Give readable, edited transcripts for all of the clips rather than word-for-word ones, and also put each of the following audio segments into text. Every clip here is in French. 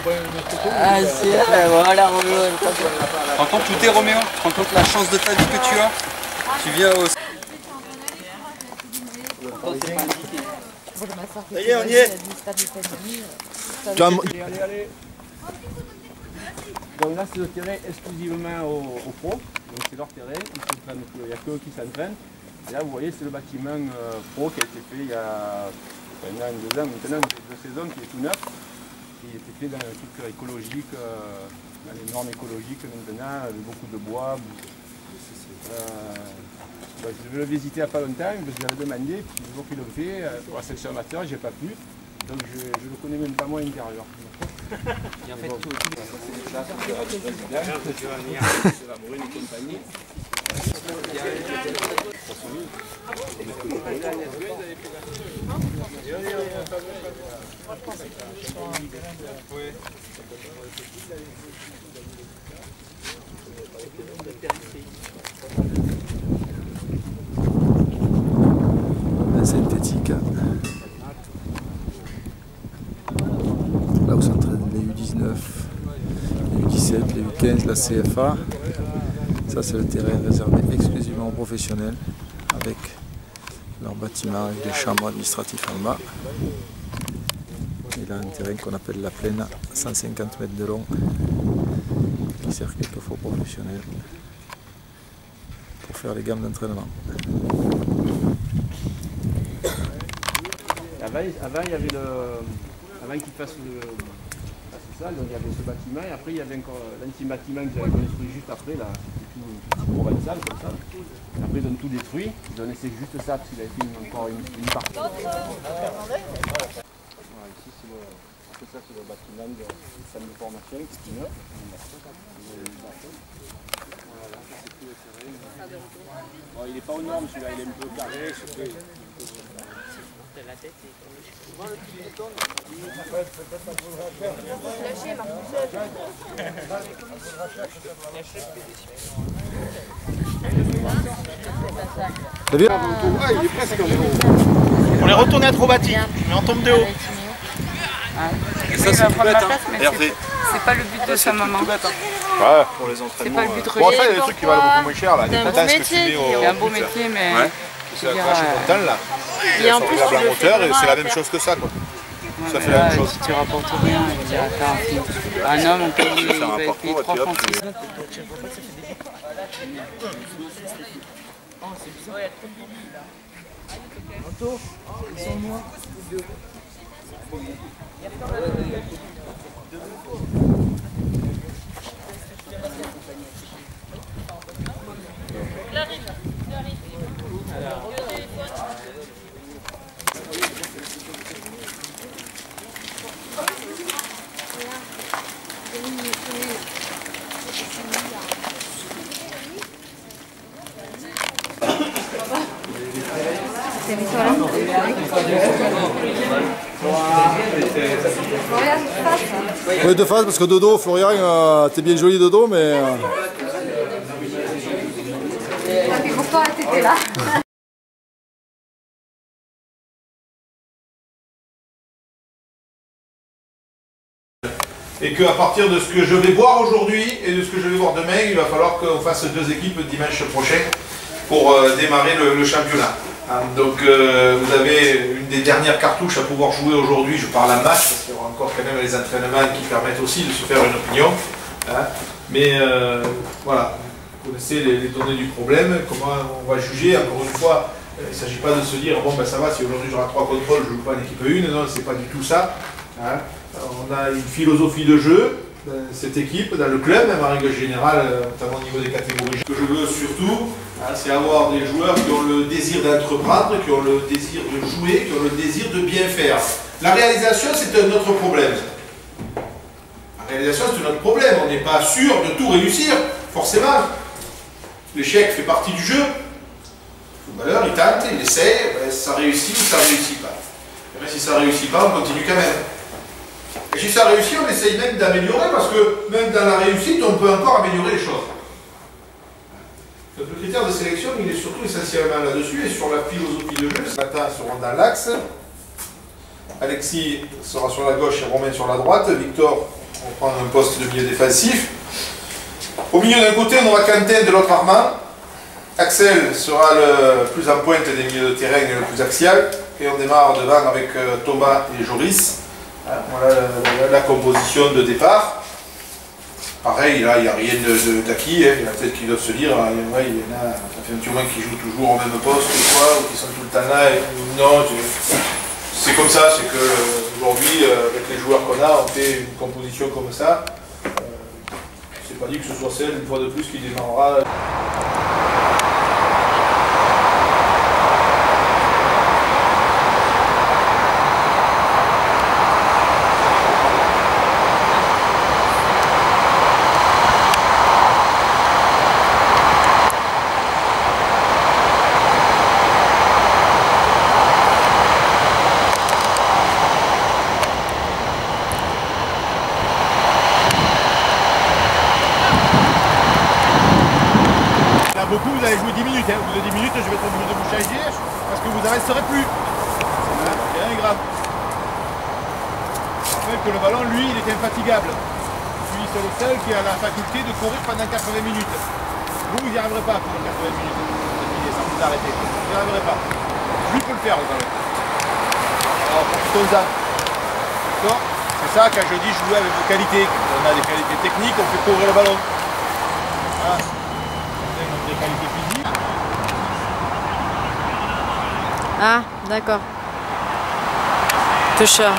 Ah si, voilà Roméo. Tu te rends compte tout est Roméo? Tu te rends compte la chance de ta vie que tu as? Tu viens au... Ça y est, on y est. Allez. Donc là c'est le terrain exclusivement au pro, donc c'est leur terrain, il n'y a que eux qui s'entraînent. Et là vous voyez c'est le bâtiment pro qui a été fait il y a un an, 2 ans maintenant, de saison qui est tout neuf, qui a été fait dans un truc écologique, dans les normes écologiques maintenant, avec beaucoup de bois. Je vais le visiter il n'y a pas longtemps, parce que j'avais demandé, puis le jour qu'il le fait, pour la section amateur, j'ai pas pu. Donc je ne connais même pas moi l'intérieur. Et en fait, tout la synthétique. Là où s'entraînent les U19, les U17, les U15, la CFA. Ça c'est le terrain réservé exclusivement aux professionnels avec leur bâtiment avec des chambres administratives en bas. Et là un terrain qu'on appelle la plaine, 150 mètres de long, qui sert quelquefois aux professionnels pour faire les gammes d'entraînement. Avant, il y avait avant qu'ils fassent ça, donc il y avait ce bâtiment, et après il y avait encore l'ancien bâtiment qu'ils avaient construit juste après, là, c'était tout provençal comme ça. Et après ils ont tout détruit, ils ont laissé juste ça parce qu'ils avaient fait encore une partie. Voilà, ici c'est le bâtiment de centre de formation qui est neuf. Voilà, là c'est tout le terrain. Bon, il n'est pas aux normes celui-là, il est un peu carré, La tête est... T'as vu ? Il est presque en haut. On est retourné à trop bâti, mais on tombe de haut. Et ça c'est tout bête, hein. C'est pas le but de sa maman. Ouais, pour les entraînements. C'est pas le but de Bon, ça, il y a des trucs qui valent beaucoup moins cher là. C'est un beau métier, c'est un beau métier, mais... Ouais. C'est la crache montagne là. Et en plus, la hauteur et c'est la même chose que ça quoi. Ça fait la même chose. Tu rapportes rien, il dit attends, un homme on paye 3 francs. Ils sont noirs. Oui, de face, parce que de dos, Florian, t'es bien joli de dos, mais... Pourquoi t'étais là? Et qu'à partir de ce que je vais voir aujourd'hui et de ce que je vais voir demain, il va falloir qu'on fasse 2 équipes dimanche prochain pour démarrer le championnat. Donc vous avez une des dernières cartouches à pouvoir jouer aujourd'hui, je parle en match, parce qu'il y aura encore quand même les entraînements qui permettent aussi de se faire une opinion. Mais voilà, vous connaissez les données du problème, comment on va juger, encore une fois, il ne s'agit pas de se dire, bon ben ça va, si aujourd'hui j'aurai 3 contrôles, je ne joue pas en équipe 1, non, c'est pas du tout ça. On a une philosophie de jeu, cette équipe, dans le club, même en règle générale, notamment au niveau des catégories. Ce que je veux surtout, c'est avoir des joueurs qui ont le désir d'entreprendre, qui ont le désir de jouer, qui ont le désir de bien faire. La réalisation, c'est un autre problème. La réalisation, c'est un autre problème. On n'est pas sûr de tout réussir, forcément. L'échec fait partie du jeu. Le footballeur, il tente, il essaie, ça réussit ou ça ne réussit pas. Et si ça ne réussit pas, on continue quand même. Et si ça réussit, on essaye même d'améliorer, parce que même dans la réussite, on peut encore améliorer les choses. Donc le critère de sélection, il est surtout essentiellement là-dessus, et sur la philosophie de jeu. Certains seront dans l'axe, Alexis sera sur la gauche et Romain sur la droite, Victor On va prendre un poste de milieu défensif. Au milieu d'un côté, on aura Quentin, de l'autre Armand. Axel sera le plus en pointe des milieux de terrain et le plus axial. Et on démarre devant avec Thomas et Joris. Voilà la composition de départ. Pareil, là, il n'y a rien d'acquis. Il y en a peut-être qui doivent se dire, ouais, il y en a, ça fait un petit moment qui jouent toujours au même poste ou qui sont tout le temps là. Non, c'est comme ça, c'est qu'aujourd'hui, avec les joueurs qu'on a, on fait une composition comme ça. C'est pas dit que ce soit celle, une fois de plus, qui démarrera. Beaucoup, vous allez jouer 10 minutes, hein. Au bout de 10 minutes, je vais être obligé de vous changer parce que vous n'avancerez plus. C'est rien grave. Je rappelle que le ballon, lui, il est infatigable. Lui, c'est le seul qui a la faculté de courir pendant 80 minutes. Vous n'y arriverez pas pendant 80 minutes. Sans vous arrêter. Vous n'y arriverez pas. Lui peut le faire, le ballon. Alors, profitons-en. D'accord? C'est ça, quand je dis jouer avec vos qualités. Quand on a des qualités techniques, on fait courir le ballon. Voilà. Des qualités physiques. Ah, d'accord. Toucheur.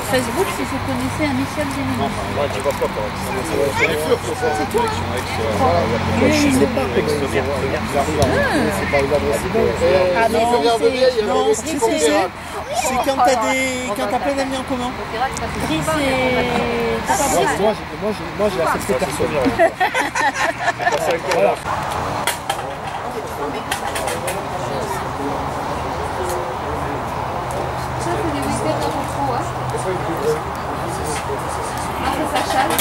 Facebook si vous connaissez un Michel Gélinet. Moi, tu vois pas quoi. C'est toi. Je sais pas. C'est pas une adresse. Ah non, c'est quand t'as plein d'amis en commun. Brice et... T'as pas Brice? Moi, j'ai accepté personne. Voilà. Ça, c'est des week-ends à repos, hein. Après, ça chale.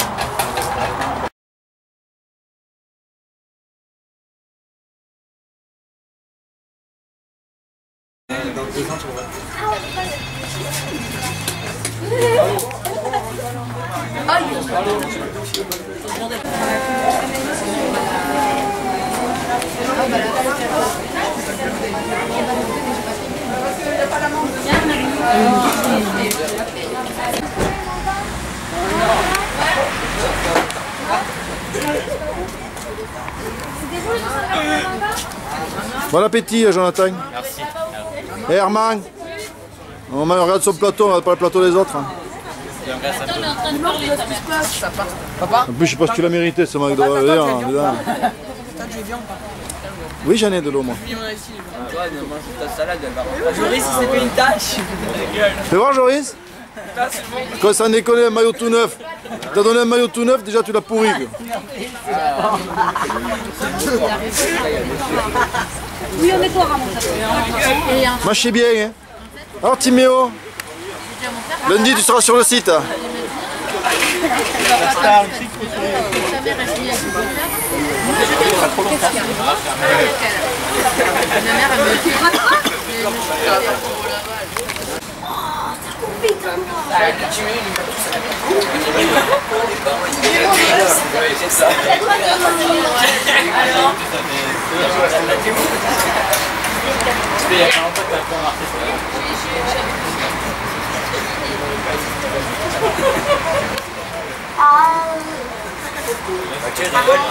Dans 10 ans, tu vois. Bon appétit, Jonathan. Merci. Et Herman, on regarde son plateau, on regarde pas le plateau des autres. Papa? En plus, je sais pas si tu l'as mérité, ce mec de Oui, j'en ai de l'eau, moi. Ta salade, elle va. Joris, il s'est fait une tâche. Fais voir, Joris. Quand ça déconne, un maillot tout neuf. T'as donné un maillot tout neuf, déjà tu l'as pourri. Oui, on est quoi, Ramon? Marchez bien, hein. Alors, Timéo, lundi, tu seras sur le site. Ta mère, elle me dit... Tu rigoles,